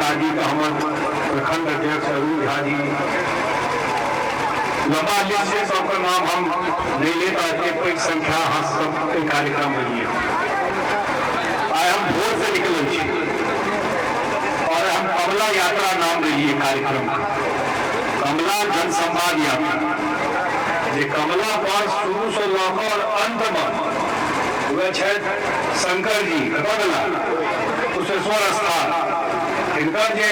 ताजिद अहमद, प्रखंड अध्यक्ष अरुण झा जी, लंबा लिस्ट है, सबका नाम हम नहीं ले पाते, कोई संख्या हाँ सब कार्यक्रम में लिए आए। हम भोर से निकल और हम कमला यात्रा नाम रही कार्यक्रम का, कमला जनसंवाद यात्रा, जे कमला पर शुरू से लौकर अंत में हुए शंकर जी कमला कुशेश्वर स्थान, इनका जे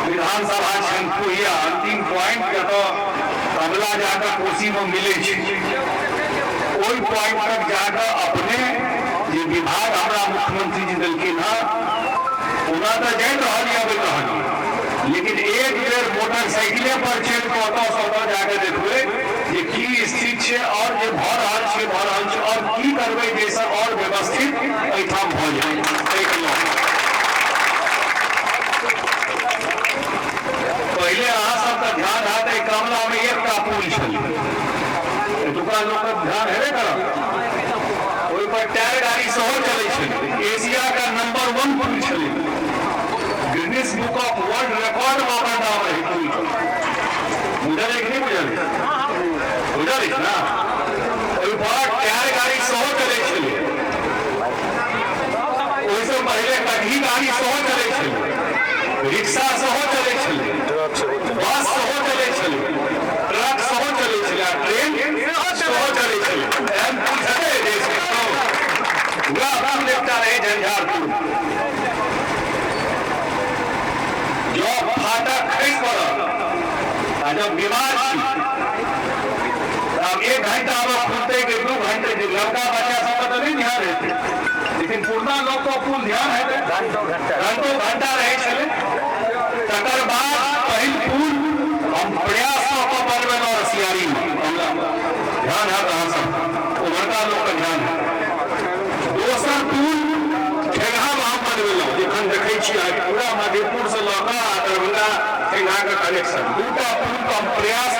विधानसभा छनपुरिया अंतिम पॉइंट के तो कमला जाकर कोसी में मिले, पॉइंट तक जाकर अपने जे विभाग हमारा मुख्यमंत्री जी दिलखिन उना तो जान रही कहानी, लेकिन एक बेर मोटरसाइकिले पर चल के ओतऽ जाकर देखबे जे की स्थिति है और जे भ रहल छै और की करबे जैसे और व्यवस्थित एठाम भ जाए। पहले अहाँ सबका ध्यान है कमला में एकटा पुल छल, एतुका लोक ध्यान हेबे करब, ओहि पर टायर गाड़ी सेहो चलै छै, एशिया का नंबर 1 पुल छल, Guinness book of world record में अपन नाम है पुल। बुझल है कि नहीं बुझल है ना? ओहि पर टायर गाड़ी सेहो चलै छल, ओहिसे पहले कढ़ी गाड़ी सेहो चलै छल, रिक्शा सेहो चलै छल, बस सेहो चलै छल, ट्रक सेहो चलै छल, ट्रेन सेहो चलै छल। एहन पुल छलै देश में पूरा हम देखता रहे झंझारपुर जो फाटक खस पड़ल जब बीमार अब 1 घंटा में खुलते कि 2 घंटे, लड़का बच्चा सब तो नहीं ध्यान रहते, लेकिन पुरना लोग को फुल ध्यान है, घंटों घंटा रहे चले। तकर बाद पहिल पुल हम प्रयास बनवे रसियारी में ध्यान है, कहाँ सब उभरता लोग का ध्यान है। दोसर पुल ठेंगा में हम बनवे जखन देखे पूरा मधेपुर से लौका दरभंगा ठेंगा का कनेक्शन, 2टा पुल को हम प्रयास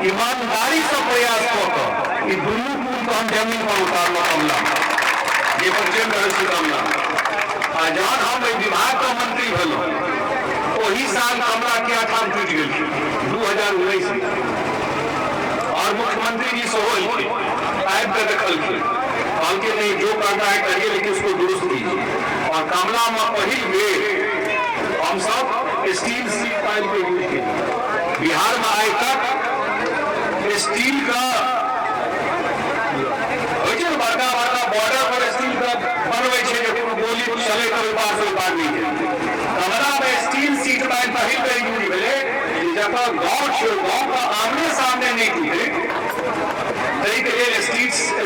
ईमानदारी से प्रयास दुनू पुल को हम जमीन पर उतारल कमला जे पर चल रहे कमला। आ जहन हम विभाग का मंत्री भेलहुँ वही साल कमला के ठाम टूट गई 2019 में, और मुख्यमंत्री जी सेहो आबि के देखलखिन, कहलके नहीं जो करना है करिए लेकिन उसको दुरुस्त कीजिए। और कमला में पहिल बेर हम सब स्टील सीट पाइल के यूज किए। बिहार में आए तक स्टील का बड़का बड़का बॉर्डर पर स्टील का बनवे गोली चले तो पार से पार नहीं जाए। कमला में स्टील सीट पाइल पहिल बेर यूज भेले, जब गाँव का आमने सामने नहीं टूटे तरी के लिए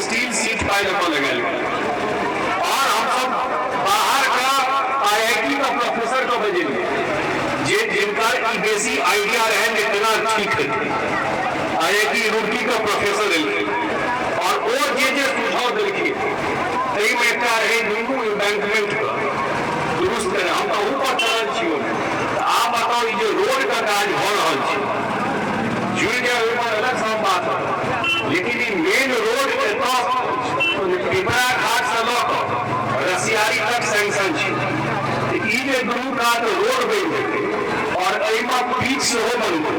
स्टील सीट पाइल अपन लगे। और हम सब बाहर का IIT का प्रोफेसर को भेजेंगे जिनका बेसी आइडिया रहे इतना ठीक है, IIT रुड़की का प्रोफेसर और वो जे सुझाव दिलखिन तई में एकटा रहे दुनू एम्बैंकमेंट का दुरुस्त करे। हम तो ऊपर चलल छियो, आप बताओ ये रोड का काज भ रहल छै जुड़ गया ऊपर अलग सब बात है, लेकिन ये मेन रोड पिपरा घाट से लौकर रसियारी तक सैंक्शन छै। दुनू कात रोड बन जेतै और एहिमे पिच सेहो बनतै,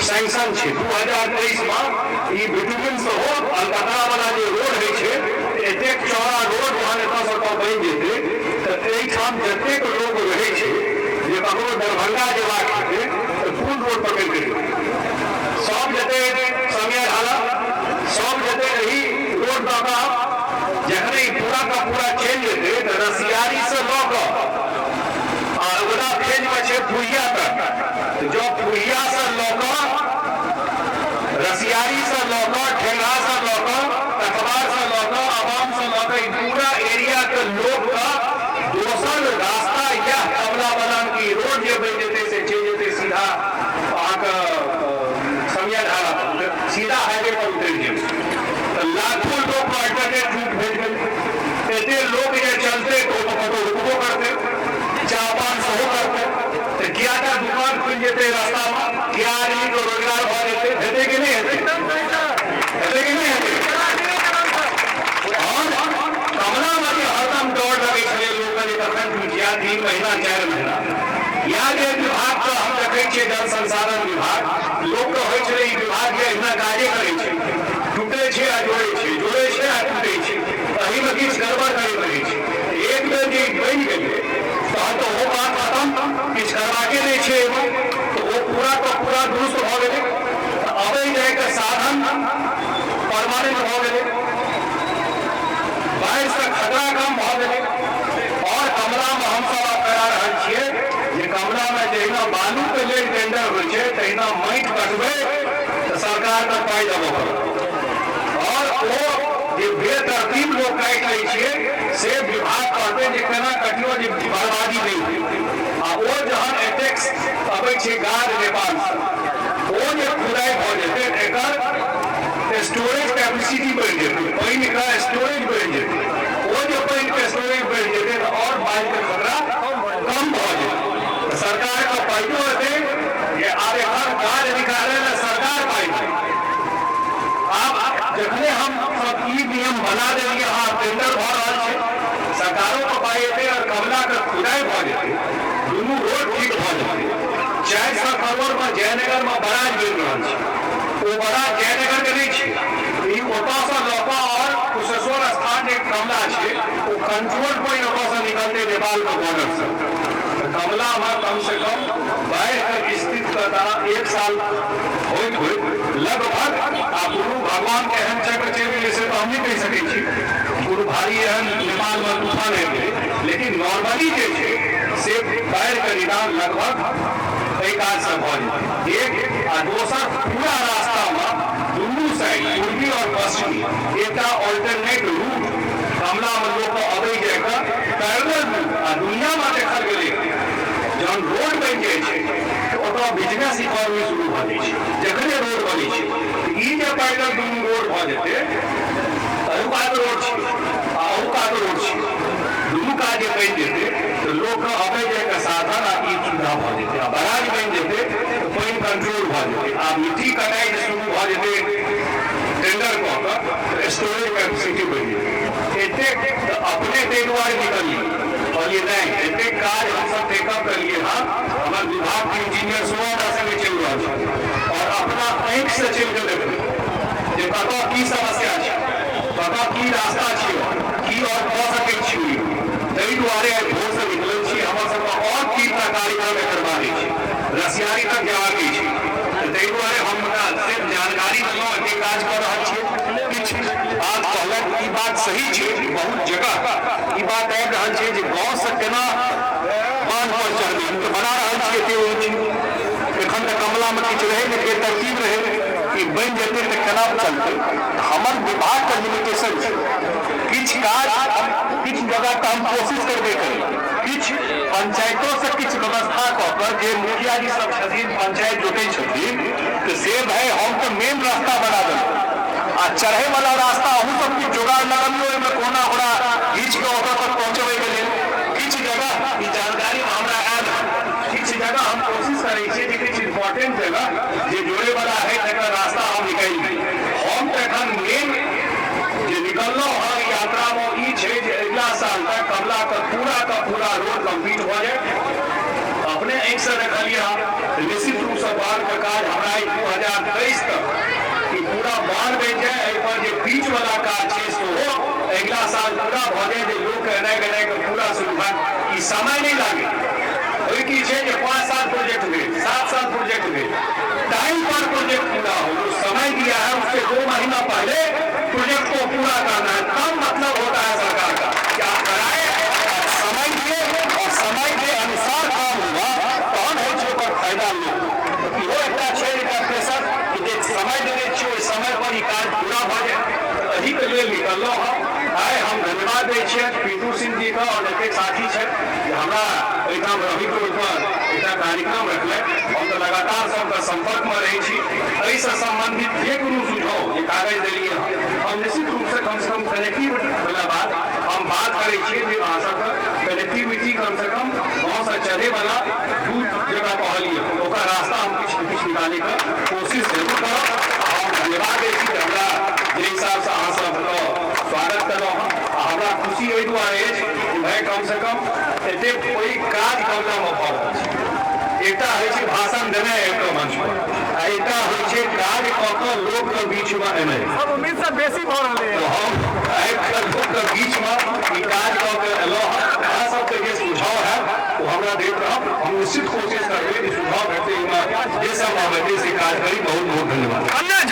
सैंक्शन छै 2023 में ई बिटुमिन सेहो अलकतरा वाला जे रोड है छै एतेक चौड़ा रोड जहन एतऽ से बनि जेतै तऽ एहिठाम जतेक लोग रहै छै जे ककरो दरभंगा जेबाक हेतै तऽ कोन रोड पकड़ि के जेतै, सब जते समय ढाला सब जते रही रोड दऽ कऽ जखन ई पूरा का पूरा चलि जेतै तऽ रसियारी से लऽ कऽ अगला फेज में छै फुहिया तक, जो फुहिया से लऽ कऽ रसियारी से लऽ कऽ ठेंगा से लऽ कऽ तकबार से लऽ कऽ आवाम से लऽ कऽ पूरा एरिया के लोग का दोसर रास्ता यह कमला बलान की रोड जे बनि जेतै से चलि जेतै सीधा अहाँके समिया ढाला सीधा हाईवे पर उतरि जेतै। लाखों लोग अल्टरनेट रूट भेज गेल, एते लोग जे चलते तो कतौ रुकबो करते, चाह पान सेहो करते, तो क्या दुकान खुल जेतै रास्ता में, क्या आदमी को रोजगार भ जेतै, हेतै कि नहीं हेतै, हेतै कि नहीं हेतै। और कमला में हरदम दौड़ लगे छलै लोग तखन 3 महीना 4 महीना छै जल संसाधन विभाग, लोक कहै छलै ई विभाग एहिना काजे करै छै, टूटे छै आ जोड़े छै, जोड़े छै आ टूटे छै, एहिमे किछु गड़बड़ करैत रहै छै। एक बेर जे बनि गेलै तहन तऽ ओ बात खतम, किछु करबाके नहि छै एहिमे, तऽ ओ पूरा का पूरा दुरुस्त भऽ गेलै। अबै जायके साधन परमानेंट भऽ गेलै, बाढ़िसँ खतरा कम भऽ गेलै। और कमलामे हमसभ आब करा रहल छियै जे कमलामे जहिना बालूके लेल टेंडर होइ छै तहिना माटि कटबै तऽ सरकारके पाइ देबऽ पड़त, और ओ जे बेतरतीब लोक काटि लै छियै से विभाग कहतै जे केना कटियो जे बर्बादी नहि होइ। आ ओ जहन एटेक्स अबै छै गाद नेपालसँ, ओ जे खुदाइ भऽ जेतै एकर स्टोरेज कैपेसिटी बढ़ि जेतै, पानिके स्टोरेज बढ़ि जेतै, ओ जे पानिके स्टोरेज बढ़ि जेतै तऽ और बाढ़िके खतरा कम भऽ जेतै, सरकारके पाइयो हेतै जे आब एखन गाद निकालै लए सरकार पाइ देतै। आब जखने हम सब ई नियम बना देलियै, हाँ टेंडर भऽ रहल छै, सरकारों को पाइ हेतै और कमलाके खुदाइ भऽ जेतै, दुनू रोड ठीक भऽ जेतै। 400 करोड़मे जयनगरमे बराज बनि रहल छै, ओ बराज जयनगरके नहि छै, ई ओतयसँ लऽ कऽ और कुशेश्वर स्थान जे कमला छै ओ कंट्रोल पॉइंट ओतयसँ निकलतै नेपालके बॉर्डरसँ। कमलामे कम से कम बाढ़िके स्थितिके द्वारा 1 साल होइत होइत लगभग आ गुरु भगवान के एहन चक्र चलि गेलै से तऽ हम नहि कहि सकैत छी, गुरु भारी एहन नेपालमे तूफान आबि गेलै, लेकिन नॉर्मली जे छै से बाढ़िके निदान लगभग एहि काजसँ भऽ जेतै। एक आ दोसर पूरा रास्तामे दुनू साइड पूर्वी और पश्चिमी एकटा ऑल्टरनेट रूट कमलामे लोक अबै जाइके पैरेलल रूट आ दुनियामे देखल गेलै जहन रोड बनि जाइ छै तऽ ओतऽ बिजनेस इकोनॉमी शुरू भऽ जाइ छै। जखने रोड बनै छै ई जे पैरेलल दुनू रोड भऽ जेतै, अहू कात रोड छै आ अहू कात रोड छै, दुनू काज जे बनि जेतै तऽ लोकके अबै जाइके साधन आ ई सुविधा भऽ जेतै। आ बराज बनि जेतै तऽ पानि कंट्रोल भऽ जेतै, आ मिट्टी कटाइ जे शुरू भऽ जेतै टेंडर कऽ कऽ स्टोरेज कैपेसिटी बढ़ि जेतै। एतेक अपने ताहि दुआरे निकलिए कहलिए नहीं, एतेक काज हमसब टेकअप करिए। हाँ हमार विभाग के इंजीनियर सेहो हमरा संगे चलि रहल छै और अपना आँखि से चलि कऽ देखबै जे कतऽ की समस्या छै, कतऽ की रास्ता छै, की और कऽ सकैत छी। ताहि दुआरे आइ भोर से निकलल छी, हमर सबके और 3टा कार्यक्रम एकर बारे छै, रसियारी तक जयबाक छै। ताहि दुआरे हम सिर्फ जानकारी देलहुँ, एते काज कऽ रहल छियै। किछु बात कहलक ई बात सही छै, बहुत जगह ई बात आबि रहल छै जे गाँव से केना बांध पर चढ़बै, हम तऽ बना रहल छियै एते ऊँच। एखन तऽ कमलामे किछु रहै नहि, बेतरतीब रहै, ई बनि जेतै तऽ केना चलतै। हमर विभागके लिमिटेशन छै, किछु काज किछु जगह तऽ हम कोशिश करबे करी, किछु पंचायतों से किछु व्यवस्था कऽ कऽ जे मुखिया जी सब छथिन पंचायत जोड़ै छथिन तऽ से भाई हम तऽ मेन रास्ता बना देलहुँ आ चढ़े वाला रास्ता अहूँ सब किछु जोगाड़ लगलियो, ओहिमे कोना ओकरा घींच के ओतऽ तक पहुँचबैके लेल किछु जगह ई जानकारी हमरा आयल, किछु जगह हम कोशिश करै छियै जे किछु इम्पोर्टेंट जगह जे जोड़े वाला है तकर रास्ता हम निकालि दी। हम तऽ एखन मेन जे निकललहुँ हँ यात्रामे ई छै जे अगिला साल तक कमलाके पूरा रोड कंप्लीट भऽ जाए। अपने आँखि से देखलियै हँ, निश्चित रूपसँ बाढ़के काज हमरा 2023 तक ई पूरा बाढ़ बनि जाए, एहि पर जे बीच वाला काज छै सेहो अगिला साल पूरा भऽ जाए, जे लोक एनाइ गेनाइके पूरा सुविधा ई समय नहीं लागे। वही की है कि 5 साल प्रोजेक्ट में 7 साल प्रोजेक्ट में टाइम पर प्रोजेक्ट पूरा हो, जो समय दिया है उससे 2 महीना पहले प्रोजेक्ट को पूरा करना है, तब मतलब होता है सरकार का कि आप कराए समय दिए और समय के अनुसार काम होगा तहन है जो पर फायदा लोग इहो एकटा छै एकटा प्रेशर कि जे समय देने छियै ओहि समय पर ई काज पूरा भऽ जाए। एही के लेल निकललहुँ हम। आइ हम धन्यवाद दै छियै पीटू सिंह जी का और जतेक साथी छै जे हमरा एहिठाम रवि टोल पर एकटा कार्यक्रम रखलक। हम तऽ लगातार सबके संपर्कमे रहै छी, एहिसँ संबंधित जे कोनो सुझाव जे कागज देलियै हम निश्चित रूपसँ कम से कम कनेक्टिविटी वाला बात हम बात करै छियै जे अहाँ सबके कनेक्टिविटी कम से कम गाँवसँ चढ़े वाला 2 जगह कहलियै ओकर रास्ता हम किछु न किछु निकालैके कोशिश जरूर करब। हम धन्यवाद दै छी हमरा जे हिसाबसँ अहाँ सबके स्वागत केलहुँ हँ। हमरा खुशी एहि दुआरे अछि कि भाई कम से कम एतेक पैघ काज कमलामे भऽ रहल छै। एकटा होइ छै भाषण देनाइ एकटा मंच पर, आ एकटा होइ छै काज कऽ कऽ लोकके बीचमे एनाइ। सब उम्मीद से बेसी भऽ रहलै तो हम आबि कऽ लोकके बीचमे ई काज कऽ के एलहुँ हँ। अहाँ सबके जे सुझाव हैत ओ हमरा दैत रहब, हम निश्चित कोशिश करबै कि सुझाव भेटतै, जे सब भेटै से काज करी। बहुत बहुत धन्यवाद।